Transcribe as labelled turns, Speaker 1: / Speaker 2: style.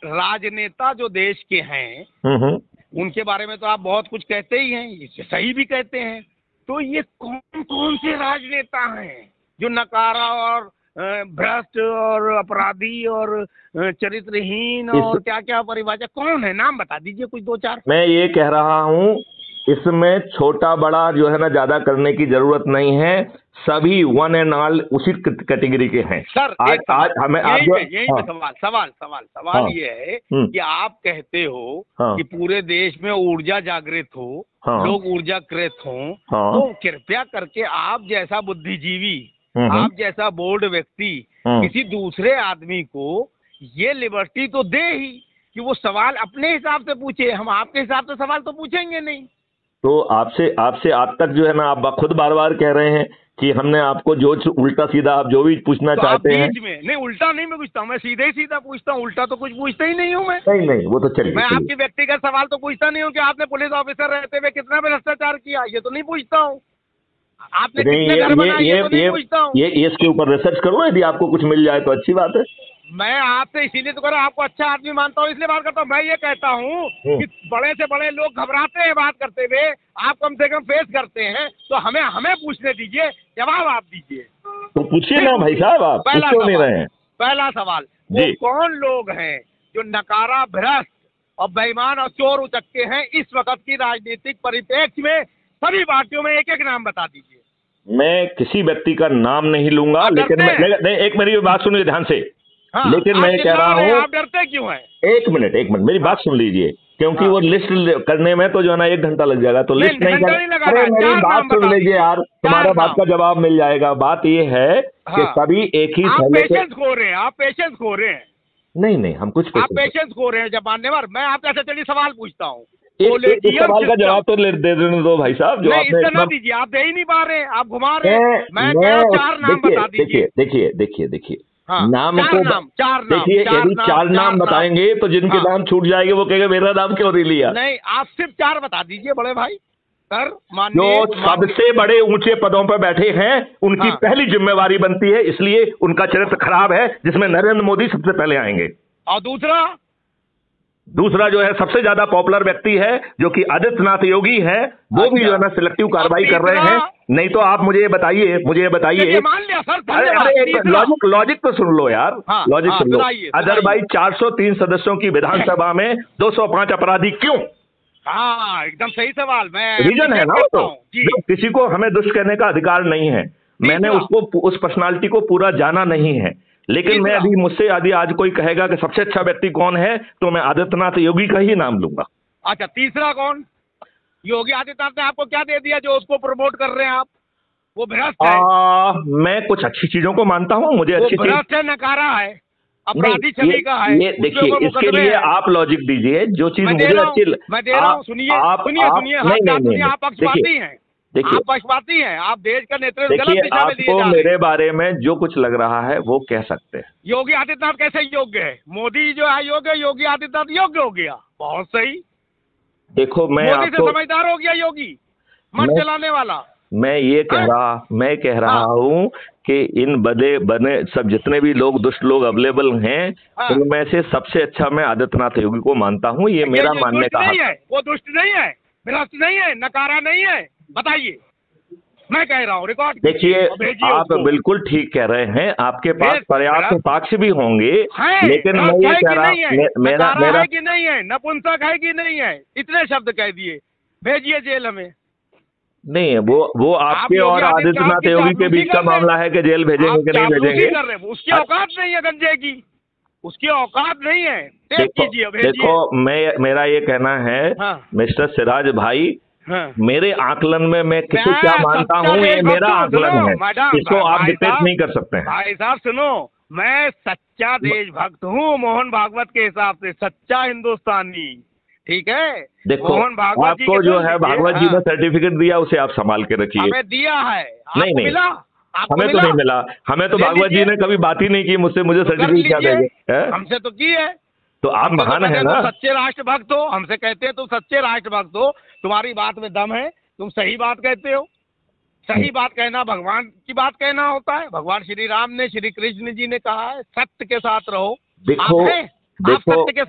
Speaker 1: राजनेता जो देश के हैं उनके बारे में तो आप बहुत कुछ कहते ही हैं, इसे सही भी कहते हैं। तो ये कौन कौन से राजनेता हैं जो नकारा और भ्रष्ट और अपराधी और चरित्रहीन और क्या क्या परिभाषा, कौन है? नाम बता दीजिए कुछ दो चार।
Speaker 2: मैं ये कह रहा हूँ, इसमें छोटा बड़ा जो है ना ज्यादा करने की जरूरत नहीं है, सभी वन एंड ऑल उसी कैटेगरी के हैं।
Speaker 1: सर
Speaker 2: आज हमें
Speaker 1: यही पे सवाल ये है कि आप कहते हो कि पूरे देश में ऊर्जा जागृत हो, लोग ऊर्जाकृत हों, तो कृपया करके आप जैसा बुद्धिजीवी, आप जैसा बोल्ड व्यक्ति किसी दूसरे आदमी को ये लिबर्टी तो दे ही कि वो सवाल अपने हिसाब से पूछे। हम आपके हिसाब से सवाल तो पूछेंगे नहीं।
Speaker 2: तो आपसे आप तक जो है ना, आप खुद बार बार कह रहे हैं कि हमने आपको जो उल्टा सीधा आप जो भी पूछना
Speaker 1: तो
Speaker 2: चाहते हैं।
Speaker 1: नहीं, उल्टा नहीं मैं पूछता हूँ, मैं सीधे ही सीधा पूछता हूँ, उल्टा तो कुछ पूछता ही नहीं हूँ मैं।
Speaker 2: नहीं वो तो चलिए,
Speaker 1: मैं आपकी व्यक्तिगत सवाल तो पूछता नहीं हूँ कि आपने पुलिस ऑफिसर रहते हुए कितना भ्रष्टाचार किया, ये तो नहीं पूछता हूँ। आपने कितने घर बनाए, ये तो नहीं पूछता हूँ।
Speaker 2: ये इसके ऊपर रिसर्च करो, यदि आपको कुछ मिल जाए तो अच्छी बात है।
Speaker 1: मैं आपसे इसीलिए तो कर रहा हूँ, आपको अच्छा आदमी मानता हूँ इसलिए बात करता हूँ। मैं ये कहता हूँ कि बड़े से बड़े लोग घबराते हैं बात करते हुए, आप कम से कम फेस करते हैं, तो हमें पूछने दीजिए, जवाब आप दीजिए।
Speaker 2: तो पूछिए ना भाई साहब, आप क्यों नहीं रहे हैं?
Speaker 1: पहला सवाल, वो कौन लोग हैं जो नकारा, भ्रष्ट और बेईमान और चोर उचक्के हैं इस वक्त की राजनीतिक परिप्रेक्ष्य में? सभी पार्टियों में एक एक नाम बता दीजिए।
Speaker 2: मैं किसी व्यक्ति का नाम नहीं लूंगा, लेकिन एक मेरी बात सुनिए ध्यान से।
Speaker 1: हाँ,
Speaker 2: लेकिन मैं कह रहा हूँ,
Speaker 1: आप डरते क्यों हैं?
Speaker 2: एक मिनट मेरी बात सुन लीजिए, क्योंकि वो लिस्ट करने में तो जो है ना 1 घंटा लग जाएगा, तो लिस्ट नहीं कर। मेरी बात सुन लीजिए यार, तुम्हारा बात का जवाब मिल जाएगा। बात ये है कि सभी एक ही
Speaker 1: पेशेंस खो रहे हैं, आप पेशेंस खो रहे हैं।
Speaker 2: नहीं हम कुछ
Speaker 1: आप पेशेंस खो रहे हैं जब मान्यवर। मैं आपसे ऐसे चलिए सवाल पूछता हूँ,
Speaker 2: एक सवाल का जवाब तो दे देने दो भाई साहब। जो आपने
Speaker 1: इतना दीजिए, आप दे ही नहीं पा रहे, आप घुमा रहे हैं। मैं कह रहा हूँ 4 नाम बता दीजिए।
Speaker 2: देखिए नाम को देखिए, यदि 4 नाम बताएंगे तो जिनके नाम छूट जाएंगे वो कहेंगे मेरा नाम क्यों नहीं लिया।
Speaker 1: नहीं, आप सिर्फ 4 बता दीजिए बड़े भाई। सर
Speaker 2: जो सबसे बड़े ऊंचे पदों पर बैठे हैं उनकी पहली जिम्मेवारी बनती है, इसलिए उनका चरित्र खराब है, जिसमें नरेंद्र मोदी सबसे पहले आएंगे।
Speaker 1: और दूसरा
Speaker 2: जो है सबसे ज्यादा पॉपुलर व्यक्ति है जो कि आदित्यनाथ योगी है, वो भी जो है ना सिलेक्टिव कार्रवाई कर रहे हैं। नहीं तो आप मुझे बताइए
Speaker 1: मान लिया सर,
Speaker 2: लॉजिक तो सुन लो यार, लॉजिक सुन लो। अदरवाइज 403 सदस्यों की विधानसभा में 205 अपराधी क्यों?
Speaker 1: हाँ, एकदम सही सवाल। मैं
Speaker 2: रीजन है ना, तो किसी को हमें दुष्ट कहने का अधिकार नहीं है। मैंने उसको उस पर्सनालिटी को पूरा जाना नहीं है, लेकिन मैं अभी मुझसे यदि आज कोई कहेगा कि सबसे अच्छा व्यक्ति कौन है तो मैं आदित्यनाथ योगी का ही नाम लूंगा।
Speaker 1: अच्छा, तीसरा कौन? योगी आदित्यनाथ ने आपको क्या दे दिया जो उसको प्रमोट कर रहे हैं आप? वो भ्रष्ट है।
Speaker 2: मैं कुछ अच्छी चीजों को मानता हूँ, मुझे अच्छी चीज।
Speaker 1: भ्रष्ट है, नकारा है, अपराधी छवि का है।
Speaker 2: ये देखिए, इसके लिए आप लॉजिक दीजिए जो चीज मुझे अच्छी।
Speaker 1: मैं दे रहा हूँ, सुनिए, आप पक्षपाती हैं। देखिए, आप पक्षपाती हैं, आप देश का नेतृत्व गलत दिशा में दिए जा रहे हैं।
Speaker 2: मेरे बारे में जो कुछ लग रहा है वो कह सकते हैं।
Speaker 1: योगी आदित्यनाथ कैसे योग्य है? मोदी जो है योग्य, योगी आदित्यनाथ योग्य हो गया। बहुत सही।
Speaker 2: देखो, मैं
Speaker 1: मोदी से समझदार हो गया योगी, मन चलाने वाला।
Speaker 2: मैं कह रहा हूँ कि इन बने सब जितने भी लोग दुष्ट लोग अवेलेबल हैं, उनमें से सबसे अच्छा मैं आदित्यनाथ योगी को मानता हूँ। ये मेरा मानने का हक है।
Speaker 1: वो दुष्ट नहीं है, भ्रष्ट नहीं है, नकारा नहीं है, बताइए। मैं कह रहा हूँ, रिकॉर्ड
Speaker 2: देखिए, आप बिल्कुल ठीक कह रहे हैं, आपके पास पर्याप्त साक्ष्य भी होंगे, लेकिन मैं ये कह रहा हूँ, मेरा
Speaker 1: है कि नहीं है, नपुंसक है कि नहीं है, इतने शब्द कह दिए, भेजिए जेल हमें।
Speaker 2: नहीं, वो आपके और आदित्यनाथ योगी के बीच का मामला है कि जेल भेजेंगे कि नहीं भेजेंगे।
Speaker 1: उसकी औकात नहीं है गंजे की, उसकी औकात नहीं है।
Speaker 2: देखो, मेरा ये कहना है मिस्टर सिराज भाई, मेरे आकलन में मैं किसे क्या मानता हूँ ये मेरा आकलन है, इसको आप डिबेट नहीं कर सकते हैं।
Speaker 1: भाई साहब सुनो, मैं सच्चा देशभक्त हूँ, मोहन भागवत के हिसाब से सच्चा हिंदुस्तानी, ठीक है।
Speaker 2: देखो, आपको जो है भागवत जी ने सर्टिफिकेट दिया, उसे आप संभाल के रखिए।
Speaker 1: हमें दिया है,
Speaker 2: नहीं हमें तो नहीं मिला। हमें तो भागवत जी ने कभी बात ही नहीं की मुझसे, मुझे सर्टिफिकेट क्या देंगे?
Speaker 1: हमसे तो की है।
Speaker 2: तो आप महान है ना,
Speaker 1: सच्चे राष्ट्रभक्त हो, हमसे कहते हैं तुम सच्चे राष्ट्रभक्त हो, तुम्हारी बात में दम है, तुम सही बात कहते हो। सही बात कहना भगवान की बात कहना होता है। भगवान श्री राम ने, श्री कृष्ण जी ने कहा है, सत्य के साथ रहो।
Speaker 2: देखो,
Speaker 1: आप सत्य के